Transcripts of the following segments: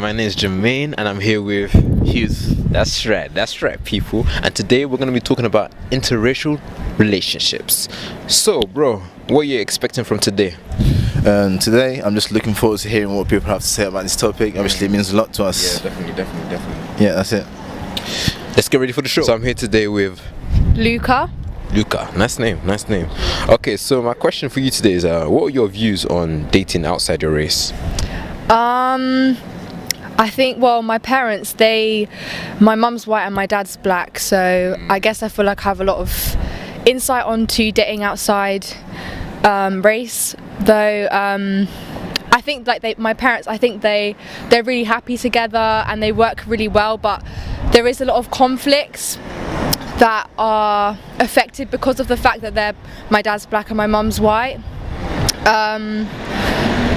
My name is Jermaine and I'm here with Hughes. That's right, people. And today we're going to be talking about interracial relationships. So, bro, what are you expecting from today? Today, I'm just looking forward to hearing what people have to say about this topic. Obviously, it means a lot to us. Yeah, definitely. Yeah, that's it. Let's get ready for the show. So I'm here today with Luca, nice name. Okay, so my question for you today is, what are your views on dating outside your race? I think, well, my parents, my mum's white and my dad's black, so I guess I feel like I have a lot of insight onto dating outside race, though. I think like my parents, I think they're really happy together and they work really well, but there is a lot of conflicts that are affected because of the fact that my dad's black and my mum's white.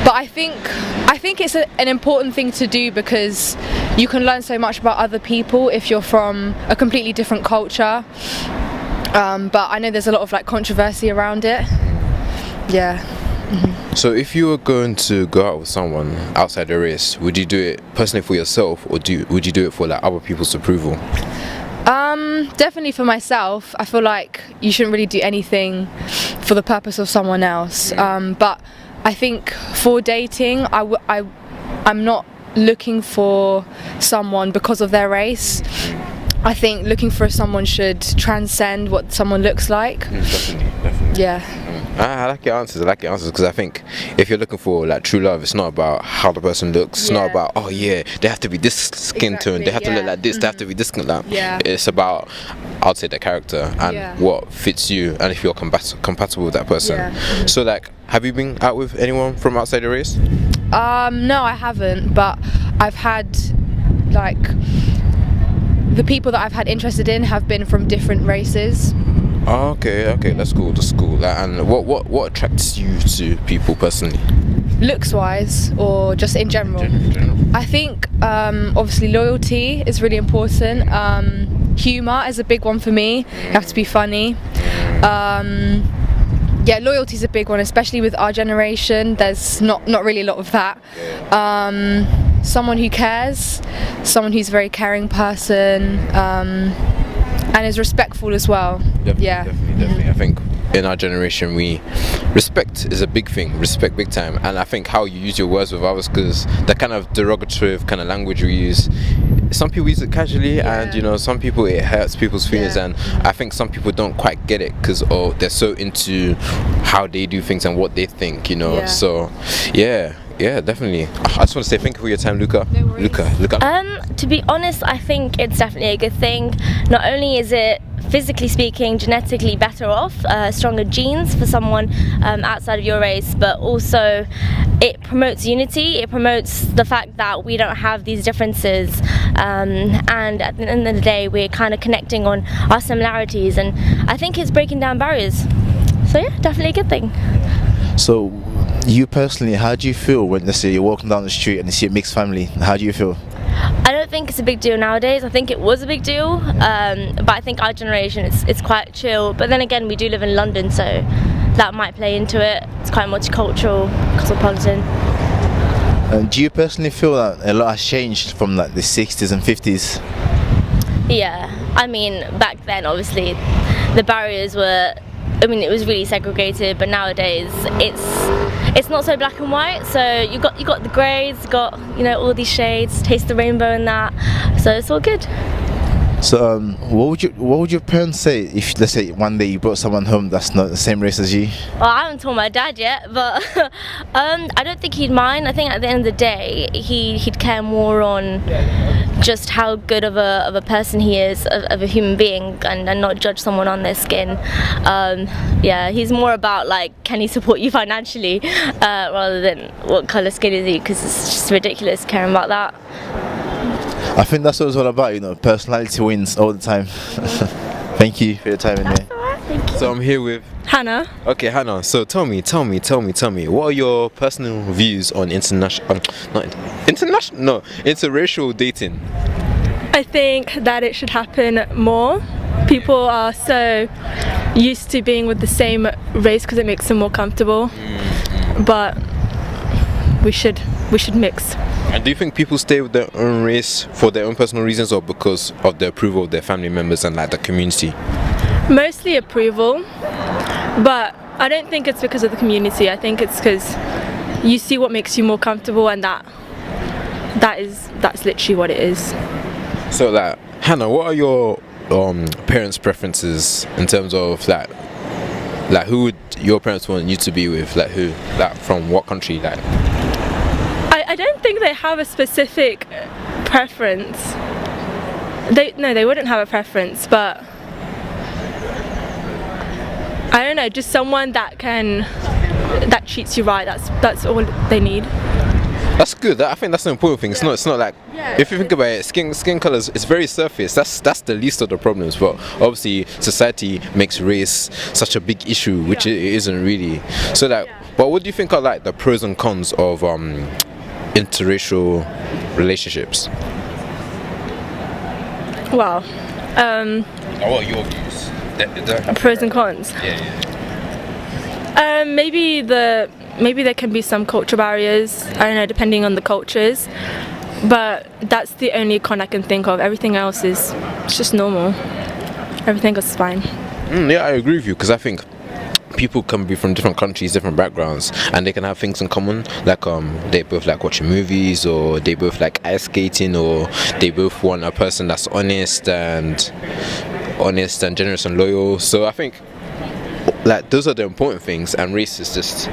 But I think it's an important thing to do because you can learn so much about other people if you're from a completely different culture. But I know there's a lot of like controversy around it. Yeah. Mm-hmm. So if you were going to go out with someone outside the race, would you do it personally for yourself, or would you do it for like other people's approval? Definitely for myself. I feel like you shouldn't really do anything for the purpose of someone else. But I think for dating, I'm not looking for someone because of their race. I think looking for someone should transcend what someone looks like. Definitely. Yeah. I like your answers because I think if you're looking for like true love, it's not about how the person looks. It's not about, oh yeah, they have to be this skin tone, they have to look like this, they have to be this skin like. Yeah. It's about, I'd say, the character and what fits you, and if you're compatible with that person. Yeah. So like, have you been out with anyone from outside the race? No, I haven't, but I've had like the people that I've had interested in have been from different races. Oh, okay, that's cool. Like, and what attracts you to people personally? Looks wise, or just in general? I think obviously loyalty is really important. Humour is a big one for me. You have to be funny. Yeah, loyalty is a big one, especially with our generation. There's not really a lot of that. Someone who cares, someone who's a very caring person, and is respectful as well. Definitely. I think in our generation, respect is a big thing. Respect big time, and I think how you use your words with others, because the kind of derogative kind of language we use, some people use it casually, and some people, it hurts people's feelings, and I think some people don't quite get it because they're so into how they do things and what they think, So yeah, definitely. I just want to say thank you for your time, Luca. No worries. Luca. To be honest, I think it's definitely a good thing. Not only is it physically speaking, genetically better off, stronger genes for someone outside of your race, but also it promotes unity. It promotes the fact that we don't have these differences, and at the end of the day, we're kind of connecting on our similarities, and I think it's breaking down barriers. So yeah, definitely a good thing. So, you personally, how do you feel when, let's say, you're walking down the street and you see a mixed family? How do you feel? I don't think it's a big deal nowadays. I think it was a big deal, but I think our generation, it's quite chill. But then again, we do live in London, so that might play into it. It's quite multicultural, cosmopolitan. Do you personally feel that a lot has changed from like the 60s and 50s? Yeah, I mean, back then, obviously, the barriers were, it was really segregated, but nowadays it's not so black and white. So you got the greys, you got all these shades, taste the rainbow and that. So it's all good. So what would your parents say if, let's say, one day you brought someone home that's not the same race as you? Well, I haven't told my dad yet, but I don't think he'd mind. I think at the end of the day, he'd care more on just how good of a person he is, of a human being, and not judge someone on their skin. Yeah, he's more about like, can he support you financially, rather than what colour skin is he, because it's just ridiculous caring about that. I think that's what it's all about, personality wins all the time. Thank you for your time anyway. That's alright, thank you. So I'm here with Hannah. Okay, Hannah. So tell me, what are your personal views on interracial dating? I think that it should happen more. People are so used to being with the same race because it makes them more comfortable. But we should mix. And do you think people stay with their own race for their own personal reasons, or because of the approval of their family members and like the community? Mostly approval, but I don't think it's because of the community. I think it's because you see what makes you more comfortable, and that's literally what it is. So like, Hannah, what are your parents' preferences in terms of like who would your parents want you to be with? Like who? Like from what country? Like I don't think they have a specific preference. They wouldn't have a preference, but I don't know, just someone that treats you right. That's all they need. that's good. I think that's the important thing. It's not like, if you think about it, skin colors, it's very surface. That's the least of the problems. But obviously, society makes race such a big issue, which it isn't really. So that, but what do you think are like the pros and cons of interracial relationships? Wow. What are your views? Pros and cons. Maybe there can be some cultural barriers. I don't know, depending on the cultures. But that's the only con I can think of. Everything else it's just normal. Everything else is fine. Yeah, I agree with you, because I think people can be from different countries, different backgrounds, and they can have things in common. Like they both like watching movies, or they both like ice skating, or they both want a person that's honest and generous and loyal. So I think like those are the important things, and race is just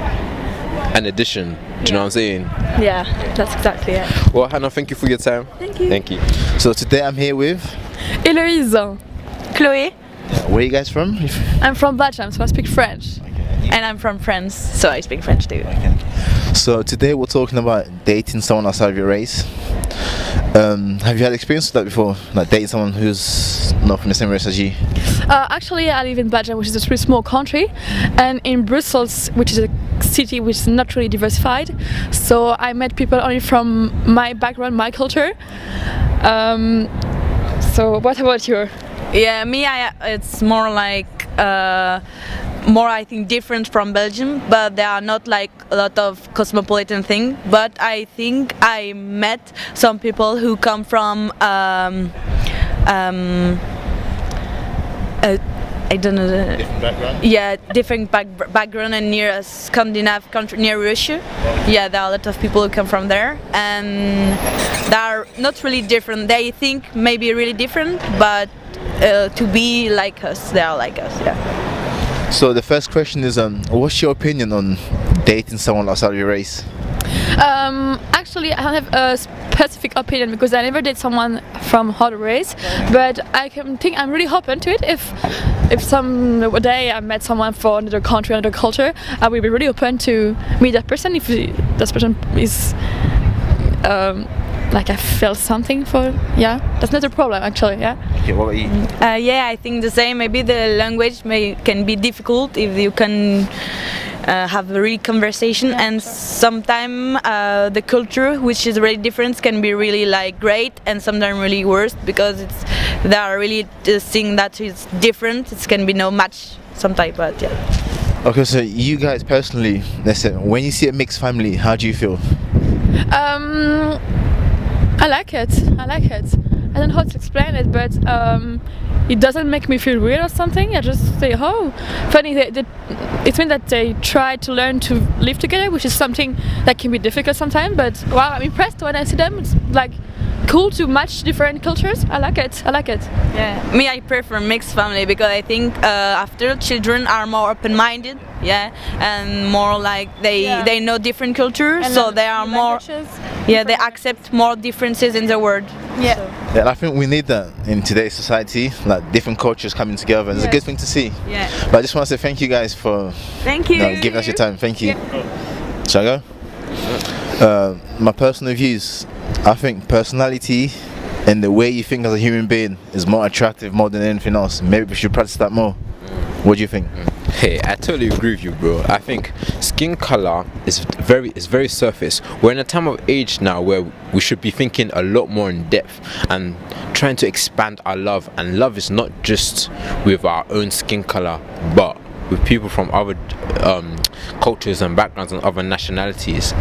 an addition. Do you know what I'm saying? Yeah, that's exactly it. Well, Hannah, thank you for your time. Thank you. So today I'm here with. Héloïse. Chloe, Where are you guys from? I'm from Belgium, so I speak French. and I'm from France, so I speak French too. So today we're talking about dating someone outside of your race. Have you had experience with that before? Like dating someone who's not from the same race as you? Actually, I live in Belgium, which is a pretty small country, and in Brussels, which is a city which is not really diversified. So I met people only from my background, my culture. So what about you? Yeah, me, it's more like more I think different from Belgium, but there are not like a lot of cosmopolitan thing. But I think I met some people who come from I don't know. Different background? Yeah, different background and near a Scandinavian country, near Russia. Yeah, there are a lot of people who come from there, and they are not really different. They think maybe really different, but to be like us, they are like us. Yeah. So the first question is, what's your opinion on dating someone outside of your race? Actually, I don't have a specific opinion because I never date someone from other race, but I can think I'm really open to it. If some day I met someone from another country, another culture, I will be really open to meet that person if that person is like I feel something for. Yeah, that's not a problem actually. Yeah. Okay, what about you? Yeah, I think the same. Maybe the language can be difficult if you can have a real conversation, and sometimes the culture, which is really different, can be really like great, and sometimes really worse because there are really things that is different. It can be no match sometimes, but yeah. Okay, so you guys personally, listen, when you see a mixed family, how do you feel? I like it. I don't know how to explain it, but it doesn't make me feel weird or something. I just say, oh, funny. It means that they try to learn to live together, which is something that can be difficult sometimes. But wow, I'm impressed when I see them. It's like cool to match different cultures. I like it. Yeah, me, I prefer mixed family because I think after children are more open-minded, yeah, and more like they know different cultures, And so they are more, yeah, they accept more differences in the world. Yeah. Yeah, and I think we need that in today's society, like different cultures coming together, and it's a good thing to see. Yeah. But I just want to say thank you guys for Thank you. giving us your time. Thank you. Shall I go? My personal views. I think personality and the way you think as a human being is more attractive more than anything else. Maybe we should practice that more. What do you think? Hey, I totally agree with you, bro. I think skin color is very surface. We're in a time of age now where we should be thinking a lot more in depth and trying to expand our love. And love is not just with our own skin color, but with people from other cultures and backgrounds and other nationalities.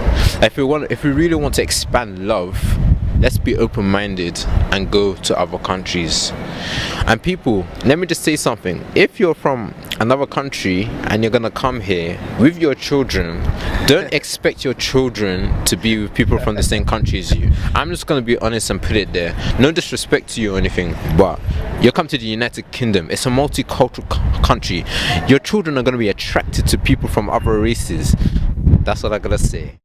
If we really want to expand love, let's be open-minded and go to other countries. And people, let me just say something. If you're from another country and you're gonna come here with your children, don't expect your children to be with people from the same country as you. I'm just gonna be honest and put it there. No disrespect to you or anything, but you come to the United Kingdom. It's a multicultural country. Your children are gonna be attracted to people from other races. That's what I gotta say.